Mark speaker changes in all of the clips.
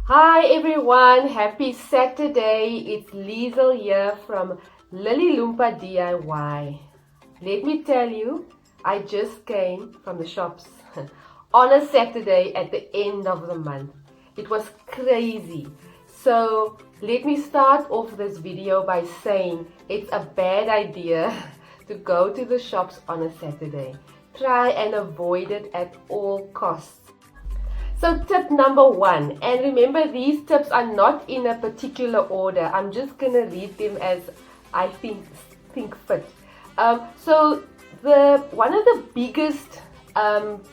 Speaker 1: Hi everyone, happy Saturday. It's Liesel here from Lily Loompa DIY. Let me tell you, I just came from the shops on a Saturday at the end of the month. It was crazy. So let me start off this video by saying it's a bad idea to go to the shops on a Saturday. Try and avoid it at all costs. So tip number one, and remember these tips are not in a particular order. I'm just going to read them as I think fit. So one of the biggest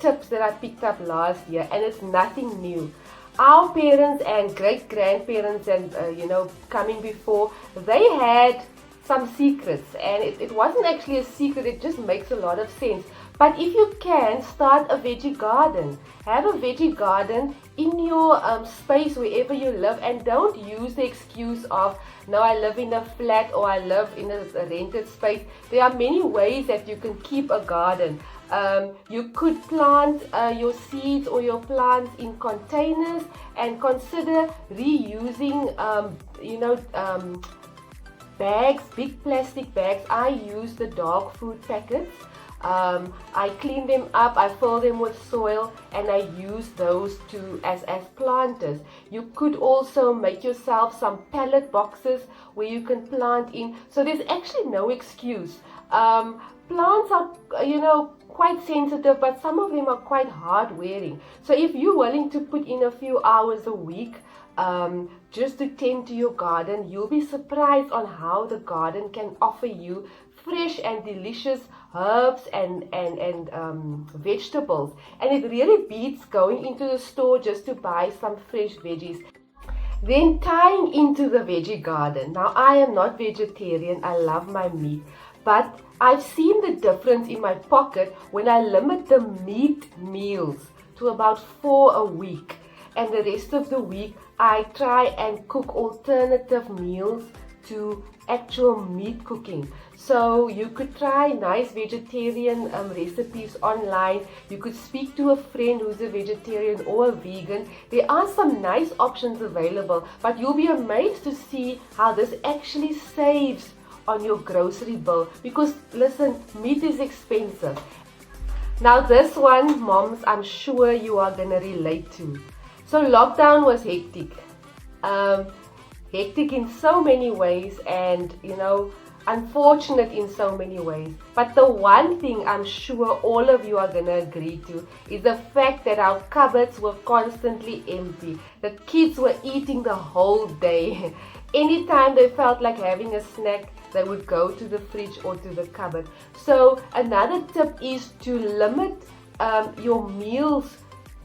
Speaker 1: tips that I picked up last year, and it's nothing new. Our parents and great-grandparents and coming before, they had some secrets, and it wasn't actually a secret, it just makes a lot of sense. But if you can, start a veggie garden. Have a veggie garden in your space wherever you live, and don't use the excuse of, no, I live in a flat or I live in a rented space. There are many ways that you can keep a garden. You could plant your seeds or your plants in containers, and consider reusing, bags, big plastic bags. I use the dog food packets. I clean them up, I fill them with soil, and I use those as planters. You could also make yourself some pallet boxes where you can plant in. So there's actually no excuse. Plants are, quite sensitive, but some of them are quite hard wearing. So if you're willing to put in a few hours a week, just to tend to your garden, you'll be surprised on how the garden can offer you fresh and delicious herbs and vegetables. And it really beats going into the store just to buy some fresh veggies. Then tying into the veggie garden. Now, I am not vegetarian, I love my meat, but I've seen the difference in my pocket when I limit the meat meals to about 4 a week, and the rest of the week I try and cook alternative meals to actual meat cooking. So you could try nice vegetarian recipes online. You could speak to a friend who's a vegetarian or a vegan. There are some nice options available, but you'll be amazed to see how this actually saves on your grocery bill, because listen, meat is expensive. Now this one, moms, I'm sure you are gonna relate to. So lockdown was hectic. Hectic in so many ways, and unfortunate in so many ways. But the one thing I'm sure all of you are gonna agree to is the fact that our cupboards were constantly empty. The kids were eating the whole day. Anytime they felt like having a snack, they would go to the fridge or to the cupboard. So another tip is to limit your meals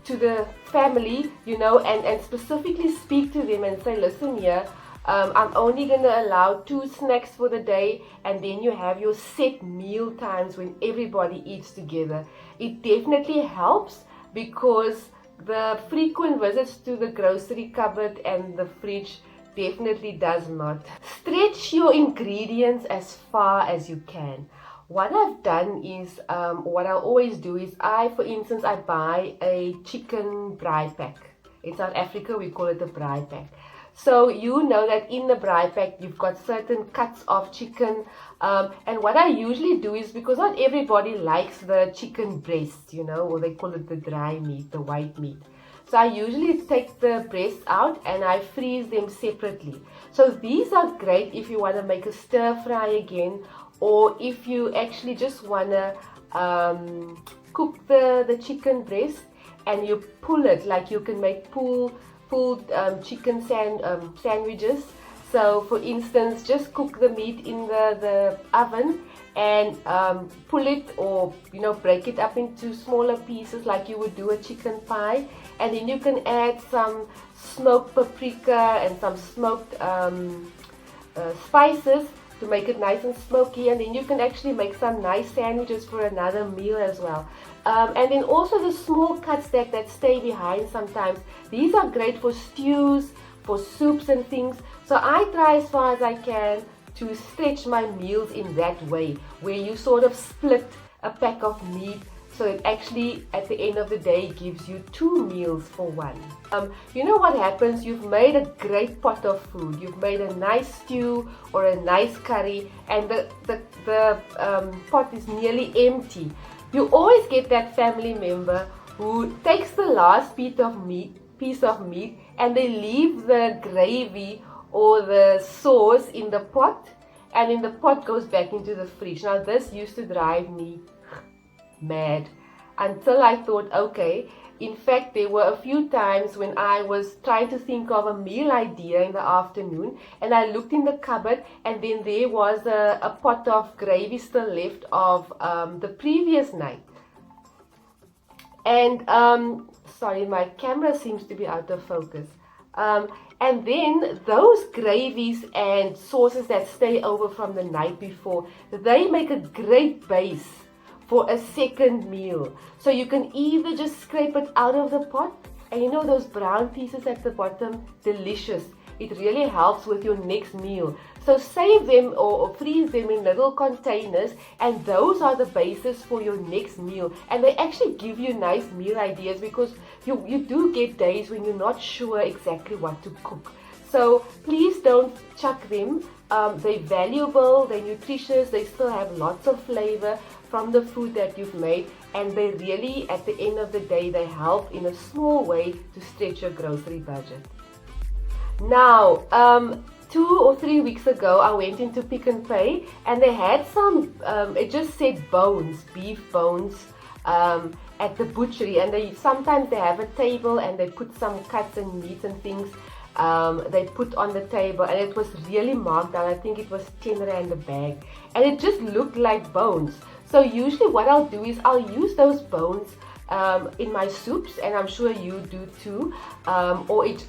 Speaker 1: to the family, and specifically speak to them and say, listen here, I'm only going to allow 2 snacks for the day, and then you have your set meal times when everybody eats together. It definitely helps, because the frequent visits to the grocery cupboard and the fridge definitely does not. Stretch your ingredients as far as you can. What I've done is, what I always do is, for instance, I buy a chicken braai pack. In South Africa, we call it a braai pack. So you know that in the braai pack, you've got certain cuts of chicken. And what I usually do is, because not everybody likes the chicken breast, or they call it the dry meat, the white meat. So I usually take the breast out and I freeze them separately. So these are great if you want to make a stir fry again, or if you actually just want to cook the chicken breast and you pull it, like you can make pulled chicken sandwiches. So for instance, just cook the meat in the oven and pull it, or break it up into smaller pieces like you would do a chicken pie, and then you can add some smoked paprika and some smoked spices to make it nice and smoky, and then you can actually make some nice sandwiches for another meal as well. And then also the small cuts that stay behind sometimes, these are great for stews, for soups and things. So I try as far as I can to stretch my meals in that way, where you sort of split a pack of meat So it actually, at the end of the day, gives you 2 meals for one. You know what happens? You've made a great pot of food. You've made a nice stew or a nice curry, and the pot is nearly empty. You always get that family member who takes the last piece of meat and they leave the gravy or the sauce in the pot, and then the pot goes back into the fridge. Now this used to drive me mad until I thought, okay, in fact there were a few times when I was trying to think of a meal idea in the afternoon, and I looked in the cupboard and then there was a pot of gravy still left of the previous night. And sorry, my camera seems to be out of focus. And then those gravies and sauces that stay over from the night before, they make a great base for a second meal. So you can either just scrape it out of the pot, and you know those brown pieces at the bottom, delicious. It really helps with your next meal. So save them or freeze them in little containers, and those are the basis for your next meal. And they actually give you nice meal ideas, because you do get days when you're not sure exactly what to cook. So please don't chuck them. They're valuable, they're nutritious, they still have lots of flavor from the food that you've made, and they really, at the end of the day, they help in a small way to stretch your grocery budget. Now, 2 or 3 weeks ago, I went into Pick n Pay, and they had some, it just said bones, beef bones, at the butchery, and sometimes they have a table and they put some cuts and meat and things they put on the table, and it was really marked down. I think it was 10 rand a bag, and it just looked like bones. So usually what I'll do is I'll use those bones in my soups, and I'm sure you do too. Or it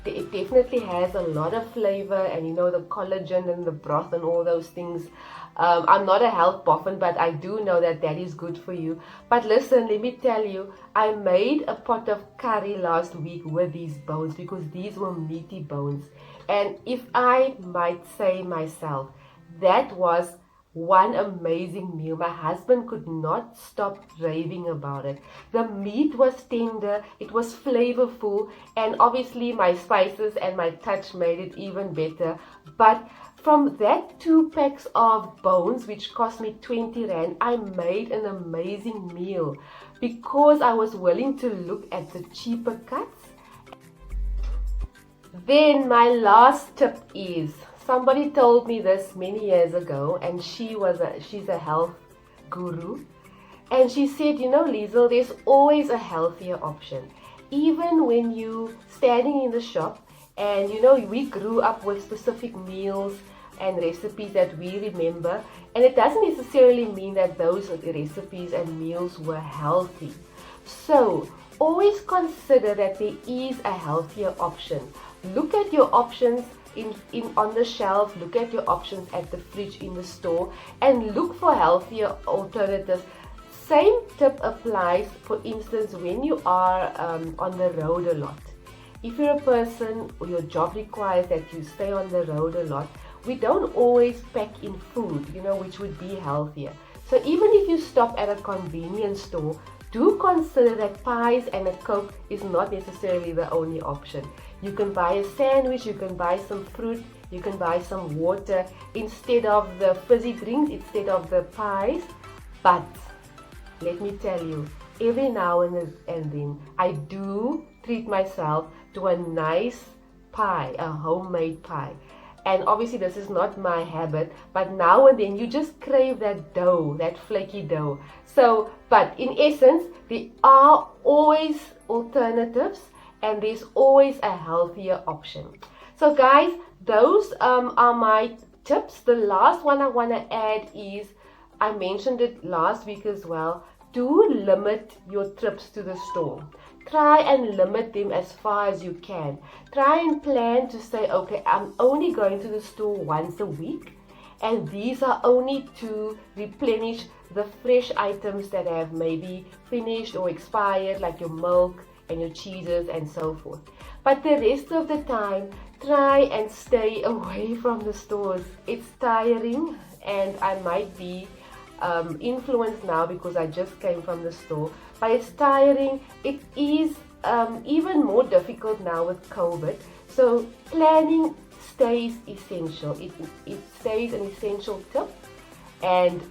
Speaker 1: definitely has a lot of flavor, and you know, the collagen and the broth and all those things. I'm not a health boffin, but I do know that that is good for you. But listen, let me tell you, I made a pot of curry last week with these bones, because these were meaty bones. And if I might say myself, that was one amazing meal. My husband could not stop raving about it. The meat was tender, it was flavorful, and obviously my spices and my touch made it even better. But from that 2 packs of bones, which cost me 20 rand, I made an amazing meal, because I was willing to look at the cheaper cuts. Then my last tip is, somebody told me this many years ago, and she's a health guru, and she said, you know, Liesl, there's always a healthier option. Even when you standing in the shop, and you know, we grew up with specific meals and recipes that we remember, and it doesn't necessarily mean that those recipes and meals were healthy. So always consider that there is a healthier option. Look at your options on the shelf, look at your options at the fridge in the store, and look for healthier alternatives. Same tip applies, for instance, when you are on the road a lot. If you're a person or your job requires that you stay on the road a lot, we don't always pack in food, you know, which would be healthier. So even if you stop at a convenience store, do consider that pies and a Coke is not necessarily the only option. You can buy a sandwich, you can buy some fruit, you can buy some water instead of the fizzy drinks, instead of the pies. But let me tell you, every now and then I do treat myself to a nice pie, a homemade pie. And obviously this is not my habit, but now and then you just crave that dough, that flaky dough. So, but in essence, there are always alternatives, and there's always a healthier option. So guys, those are my tips. The last one I want to add is, I mentioned it last week as well, do limit your trips to the store. Try and limit them as far as you can. Try and plan to say, okay, I'm only going to the store once a week, and these are only to replenish the fresh items that have maybe finished or expired, like your milk and your cheeses and so forth. But the rest of the time, try and stay away from the stores. It's tiring, and I might be influenced now because I just came from the store, but it's tiring. It is even more difficult now with COVID. So planning stays essential. It stays an essential tip. And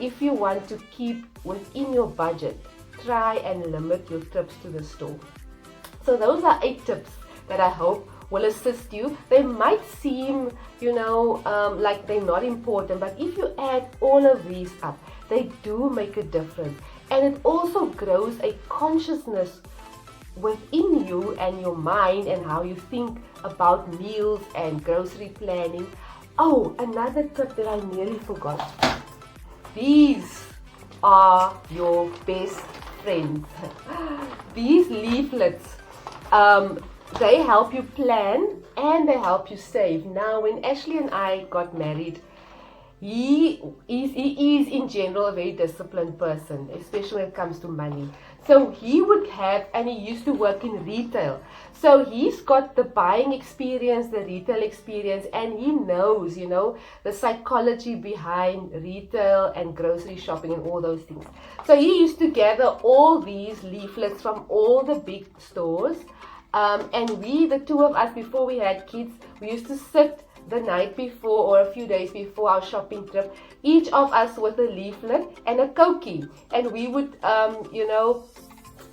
Speaker 1: if you want to keep within your budget, try and limit your trips to the store. So those are 8 tips that I hope will assist you. They might seem, like they're not important, but if you add all of these up, they do make a difference. And it also grows a consciousness within you and your mind and how you think about meals and grocery planning. Oh, another tip that I nearly forgot. These are your best friends. These leaflets, they help you plan and they help you save. Now, when Ashley and I got married, he is in general a very disciplined person, especially when it comes to money. So he would have, and he used to work in retail. So he's got the buying experience, the retail experience, and he knows, the psychology behind retail and grocery shopping and all those things. So he used to gather all these leaflets from all the big stores. And we, the two of us, before we had kids, we used to sit the night before or a few days before our shopping trip, each of us with a leaflet and a Cokie, and we would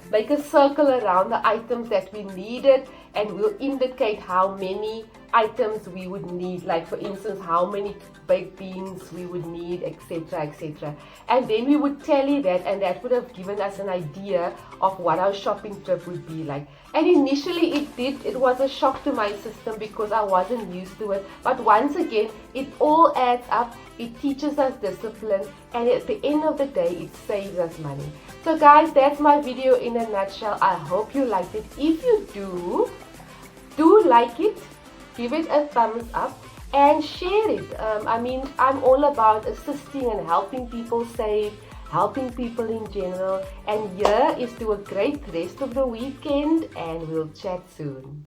Speaker 1: make a circle around the items that we needed, and we'll indicate how many items we would need, like for instance how many baked beans we would need, etc., etc. And then we would tally that, and that would have given us an idea of what our shopping trip would be like. And initially it was a shock to my system because I wasn't used to it, but once again it all adds up. It teaches us discipline, and at the end of the day it saves us money. So guys, that's my video in a nutshell. I hope you liked it. If you do like it, give it a thumbs up and share it. I'm all about assisting and helping people save, helping people in general. And here is to a great rest of the weekend, and we'll chat soon.